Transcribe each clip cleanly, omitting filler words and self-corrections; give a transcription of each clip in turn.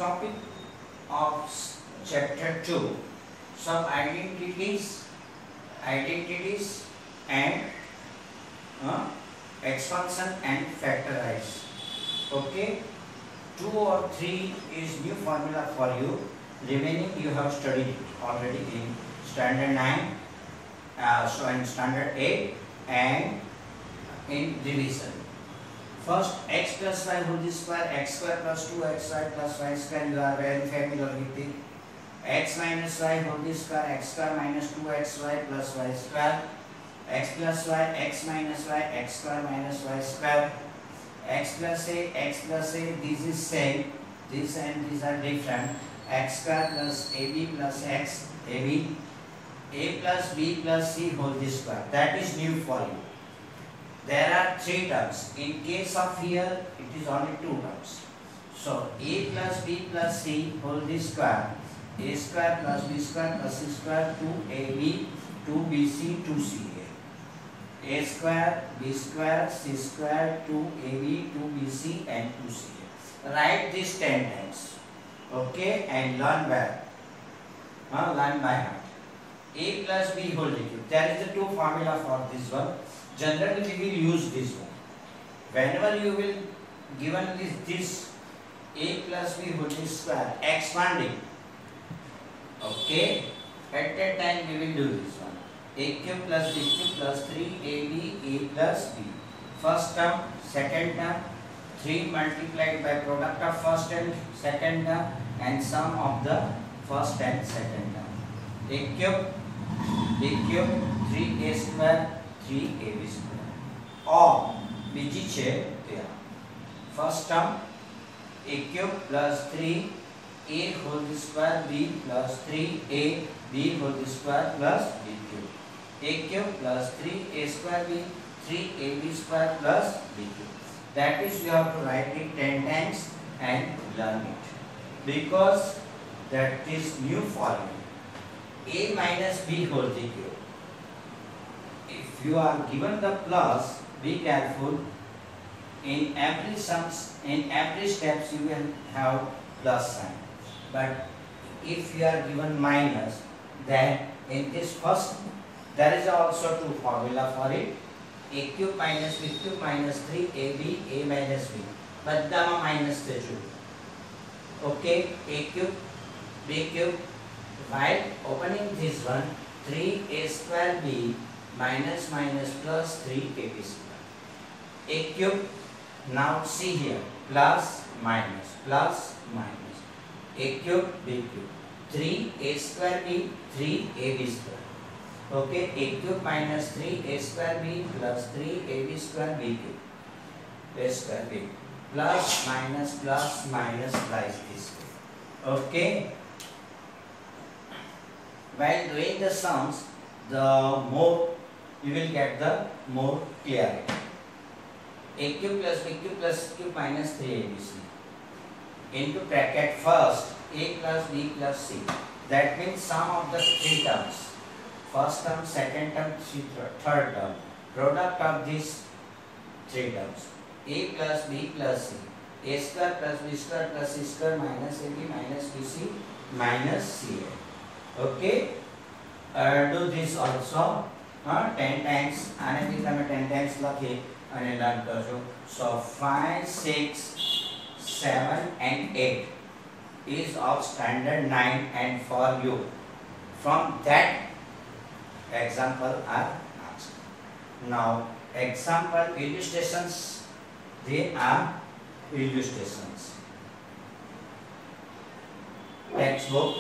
topic of chapter 2, some identities and expansion and factorize. Okay, 2 or 3 is new formula for you. Remaining you have studied it already in standard 9, so in standard 8 and in revision. First, x plus y whole square, x square plus 2xy plus y square, you are very familiar with it. X minus y whole square, x square minus 2xy plus y square, x plus y, x minus y, x square minus y square, x plus a, this is same, this and these are different, x square plus ab plus x, ab, a plus b plus c whole square. That is new for you. There are 3 terms. In case of here, it is only 2 terms. So, a plus b plus c whole square, a square plus b square plus c square, 2ab, 2bc, 2ca. A square, b square, c square, 2ab, 2bc and 2ca. Write this 10 times. Okay, and learn well. Learn by heart. A plus b whole cube. There is the 2 formula for this one. Generally we will use this one. Whenever you will given this a plus b whole square expanding, okay, at that time we will do this one. A cube plus b cube plus 3ab a plus b. First term, second term, 3 multiplied by product of first and second term and sum of the first and second term. A cube, b cube, 3a square, 3ab square. Or બીજી છે ત્યાં first term a cube plus 3a whole square b plus 3a b whole square plus b cube. A cube plus 3a square b 3ab square plus b cube. That is, you have to write it 10 times and learn it, because that is new for you. A minus b whole cube. If you are given the plus, be careful. In every sums, in every steps, you will have plus sign. But if you are given minus, then in this first, there is also 2 formula for it. A cube minus b cube minus 3ab a minus b. બધામાં minus થજો. Okay, a cube, b cube. While opening this one, 3a square b minus minus plus 3ab square. A cube, now see here, plus minus plus minus. A cube, b cube. 3a square b 3ab square. Okay, a cube minus 3a square b plus 3ab square b cube. A square b plus minus like this. Okay. While doing the sums, the more you will get the more clarity. A cube plus b cube plus c cube minus 3abc into bracket first a plus b plus c. That means sum of the 3 terms. First term, second term, third term. Product of these 3 terms. A plus b plus c. A square plus b square plus c square minus ab minus bc minus ca. Okay. Do this also. 10 times. આને બી તમે 10 times લખી અને learn કરજો. So 5, 6, 7 and 8 is of standard 9 and for you. From that example are asked. Now example illustrations, they are illustrations. Textbook,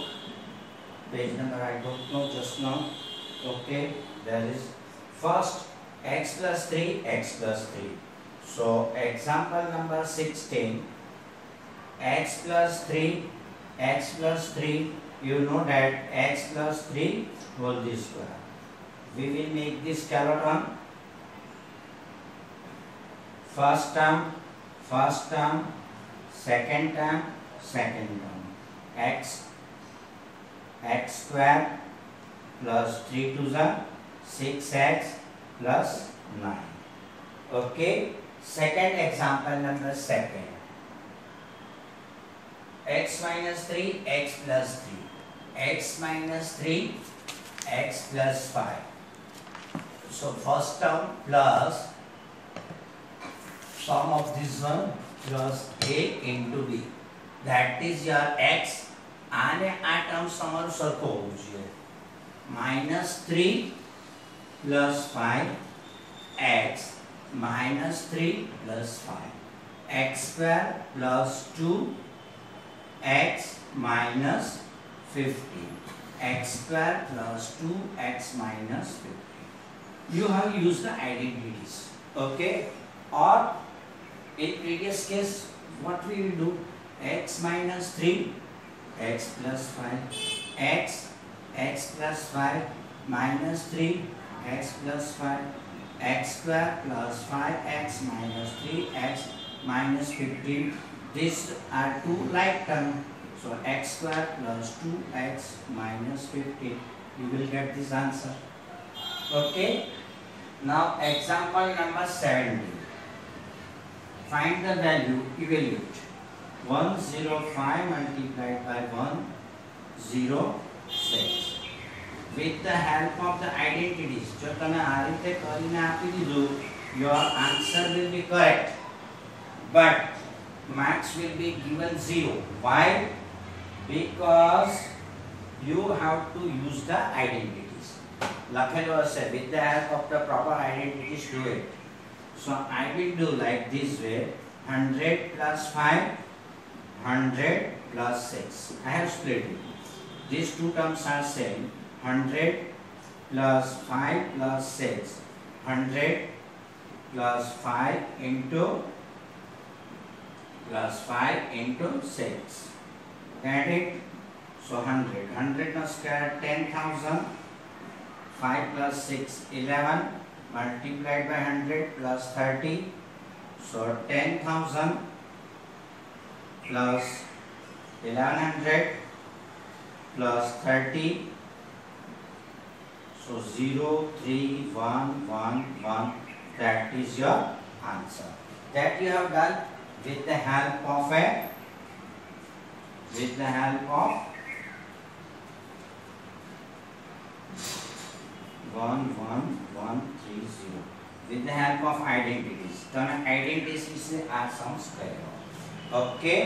page number I don't know just now. Okay, there is first x plus 3, x plus 3. So example number 16, x plus 3, you know that x plus 3 whole square. We will make this skeleton. First term, second term, x square plus 3 to the 6x plus 9. Okay, second example number 2. x minus 3, x plus 3, x minus 3, x plus 5. So first term plus sum of this one plus a into b, that is your x. આને આ term તમારું સરખો હોવું જોઈએ. -3 plus 5 x minus 3 plus 5 x square plus 2 x minus 15 x square plus 2 x minus 15. You have used the identities, okay? Or in previous case what we will do, x minus 3 x plus 5 x plus 5 minus 3 x plus 5 x square plus 5x minus 3x minus 15. These are two like terms, so x square plus 2x minus 15. You will get this answer, okay? Now example number 17. Find the value, evaluate. 105 multiplied by 106. With the help of the identities, જો તમે આ રીતે કરીને આપી દીધું, your answer will be correct, but marks will be given 0. Why? Because you have to use the identities. લખેલો હશે with the help of the proper identities, do it. So I will do like this way, 100 plus 5, 100 plus 6. I have split it. These two terms are same. 100 plus 5 plus 6. 100 plus 5 into plus 5 into 6. Get it? So 100. 100 no square 10,000. 5 plus 6 11. Multiplied by 100 plus 30. So 10,000 plus 1100 plus 30. So 03111, that is your answer. That you have done with the help of 11130, with the help of identities. So identities is a sum square. Okay.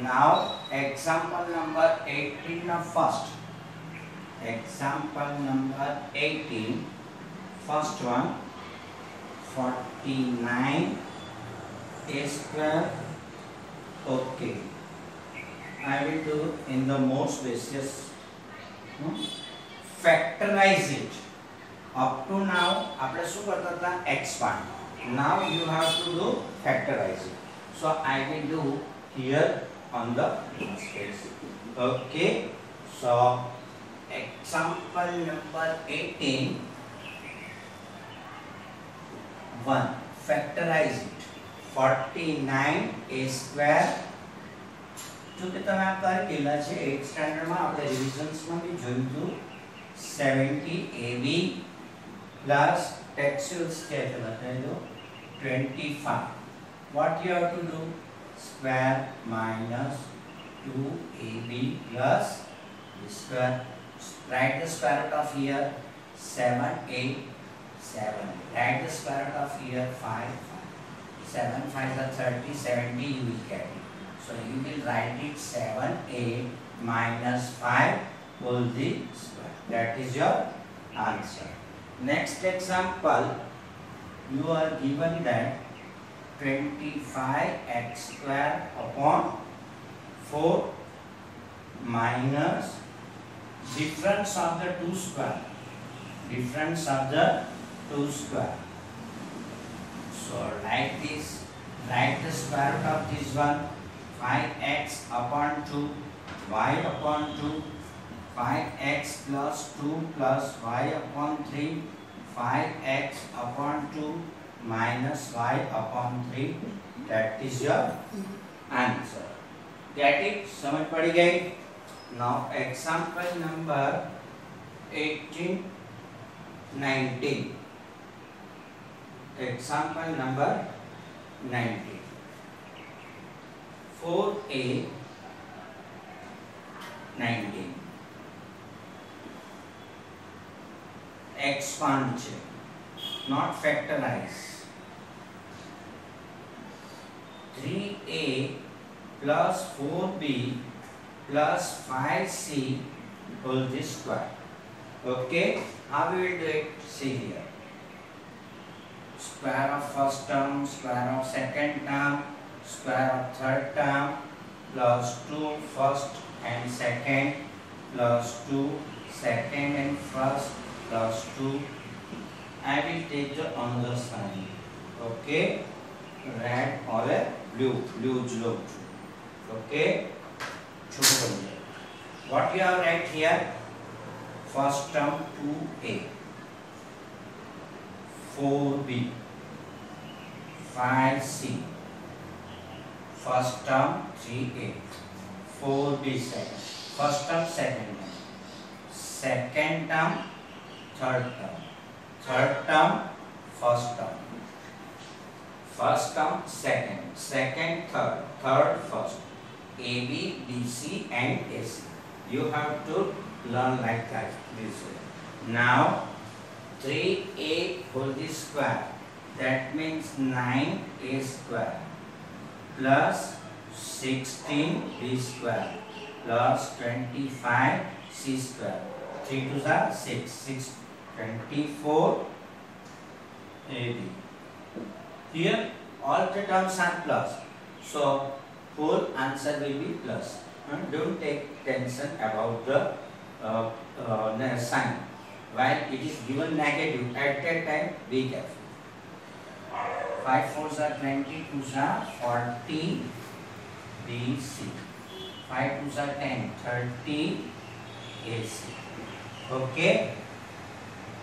Now example number 18 of first. Example number 18, first one, 49 a square. Okay, I will do in the most basis. Factorize it. Up to now આપણે શું કરતા હતા, expand. Now you have to do factorize it. So I will do here on the space. Okay, so example number 18, 1. Factorize it. 49 a square. જો કે તમે આ કરી ગયેલા છે 8th સ્ટાન્ડર્ડ માં, આપણે રિવિઝન્સ માં બી જોયું હતું. 70 ab plus textuals कैसे बताए दो, 25. What you have to do? Square minus 2ab plus the square. Write the square root of here 7 8 7. Write the square root of here 5 5. 7 5 are 30, 70 you will get it. So you will write it 7a minus 5 whole the square. That is your answer. Next example, you are given that 25x square upon 4 minus difference of the two square. Difference of the two square. So like this, write the square root of this one, 5x upon 2, y upon 2, 5x plus 2 plus y upon 3, 5x upon 2 minus y upon 3. That is your answer. Get it? समझ पड़ी गई? Now example number 18 19. Example number 19. 4a 19. Expand check, not factorize. 3a plus 4b plus 5c whole square. Okay, how we will do it? See here. Square of first term, square of second term, square of third term, plus 2 first and second, plus 2 second and first, plus 2. I will take the another sign. Okay, red or a blue look. Okay, what you have right here? First term 2a, 4b, 5c. First term 3a, 4b second. First term, second term. Second term, third term. Third term, first term. First term, second. Second, third. Third, first. A, B, B, C and AC. You have to learn like that this way. Now 3a whole square, that means 9a square plus 16b square plus 25c square. 3 2s are 6, 6 24 ab. Here all the terms are plus, so whole answer will be plus. Don't take tension about the sign. While it is given negative, at that time be careful. 5 4s are 20, 2s are 40 BC. 5 2s are 10, 30 AC. Okay?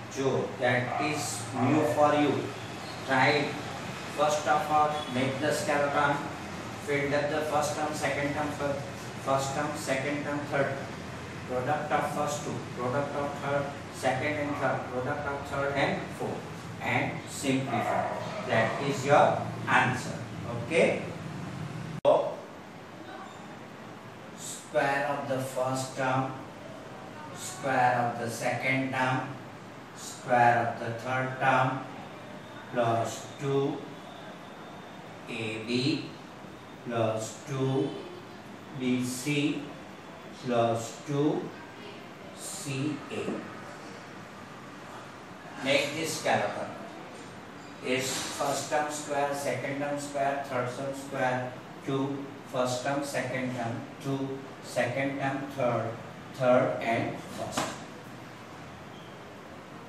So that is new for you. Try it. First of all, make the skeleton. Fill up the first term, second term, first term, second term, third term. Product of first two, product of third, second and third, product of third and fourth, and simplify. That is your answer. Okay? So, square of the first term, square of the second term, square of the third term, plus 2ab plus 2bc plus 2ca. Make this skeleton. Is first term square, second term square, third term square, 2 first term, second term, 2 second term, third and first.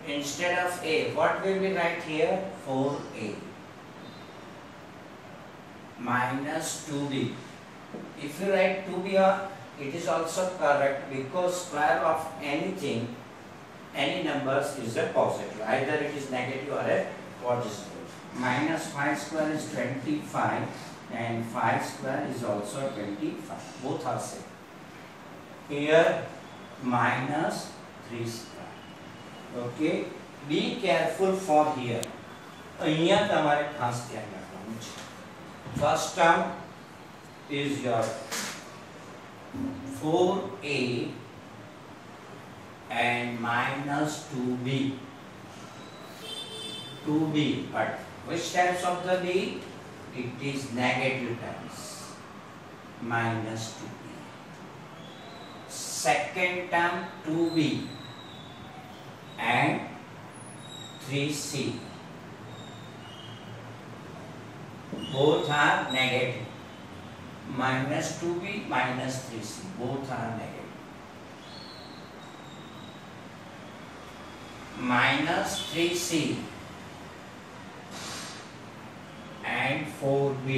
Instead of a, what will we write here? 4a minus 2b. If you write 2b, it is also correct, because square of anything, any numbers is a positive. Either it is negative or a positive. Minus 5 square is 25 and 5 square is also 25. Both are same. Here minus 3 square. Okay. Be careful for here. અહીંયા તમારે ખાસ ધ્યાન રાખવાનું છે. First term is your 4a and minus 2b. 2b, but which types of the b? It is negative terms. Minus 2b. Second term 2b and 3c. Both are negative. Minus 2b, minus 3c. Both are negative. Minus 3c and 4b.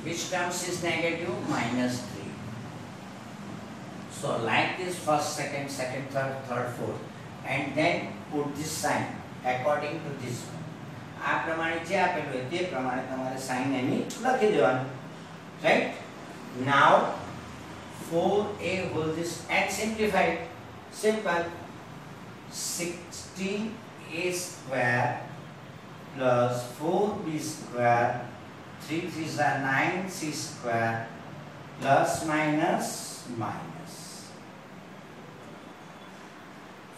Which terms is negative? Minus 3. So like this, first, second, third, fourth, and then put this sign according to this one. આ પ્રમાણે જે આપેલું હોય તે પ્રમાણે તમારે sign એની લખી દેવાનું. Right? Now 4a whole this and simplify it. Simple. 16a square plus 4b square, 3 3s are 9c square, plus minus minus.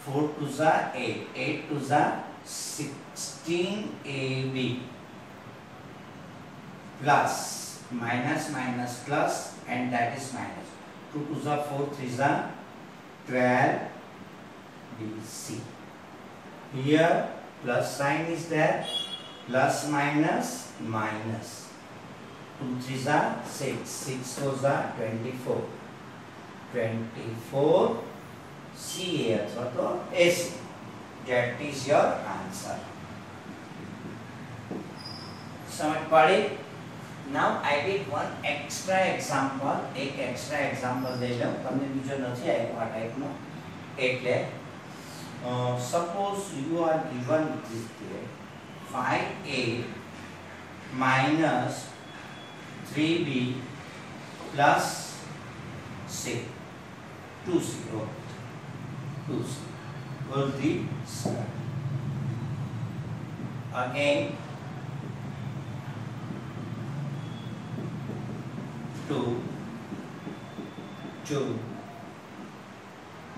4 to the 8, 8 to the 16 AB plus minus minus plus, and that is minus 2 to the 4, 3 the 12 BC. Here plus sign is there, plus minus minus 2 3 the 6, 6 4 the 24, 24 CA अथवा तो AC. That is your answer. समझ पड़ी? Now I did one extra example. एक extra example दे लो. तमने बीजो नहीं आया को टाइप नो. એટલે suppose you are given this here 5A minus 3B plus 6 20 for the square. Again 2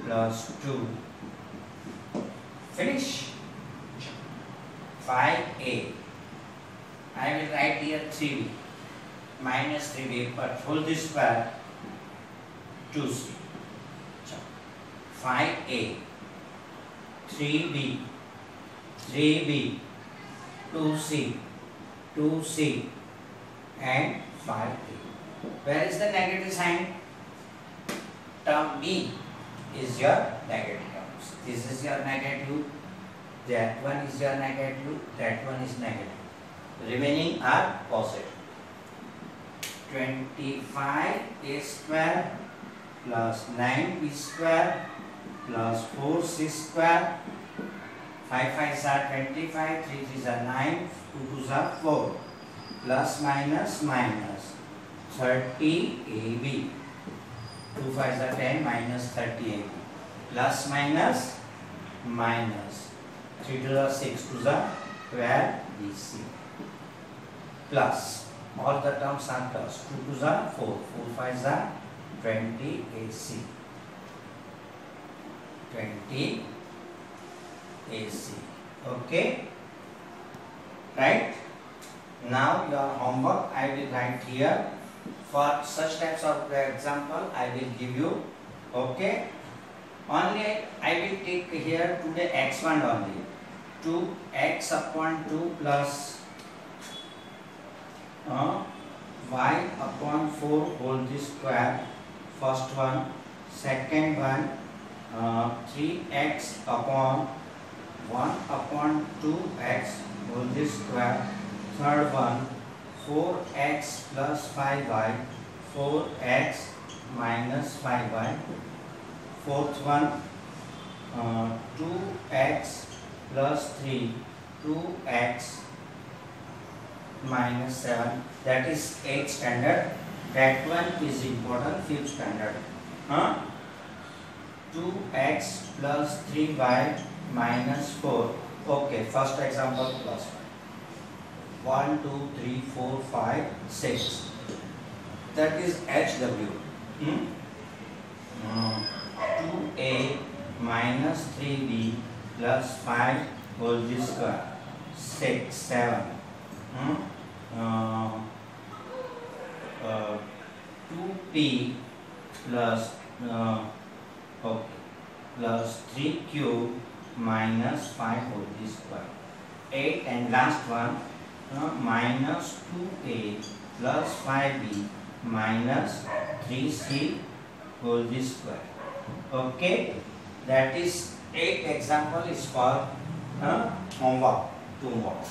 plus 2 finish. 5A I will write here 3B minus 3B but whole this square 2C. 5A 3B 2C and 5A. Where is the negative sign? Term B is your negative terms. This is your negative, that one is your negative, that one is negative. Remaining are positive. 25A square plus 9B square plus 4C square, 5 5s are 25, 3 3s are 9, 2 2s are 4, plus minus minus 30 AB, 2 5s are 10 minus 30 AB, plus minus minus 3 2s are 6, 2s are 12 BC, plus all the terms are plus 2 2s are 4, 4 5s are 20 AC. 20 AC. Okay, right? Now your homework I will write here. For such types of example I will give you. Okay, only I will take here today x1 only. 2x upon 2 plus y upon 4 whole this square. First one. Second one 3x upon 1 upon 2x whole this square. Third one 4x plus 5y, 4x minus 5y. Fourth one 2x plus 3, 2x minus 7. That is 8th standard. That one is important, 5th standard. 2x plus 3y minus 4. Okay, first example plus 1, 2, 3, 4, 5, 6. That is HW. 2a minus 3b plus 5 whole square. 6, 7. 2p plus plus 3 cube minus 5 whole square. 8 and last one minus 2a plus 5b minus 3c whole square. Okay, that is 8 example is for homework tomorrow.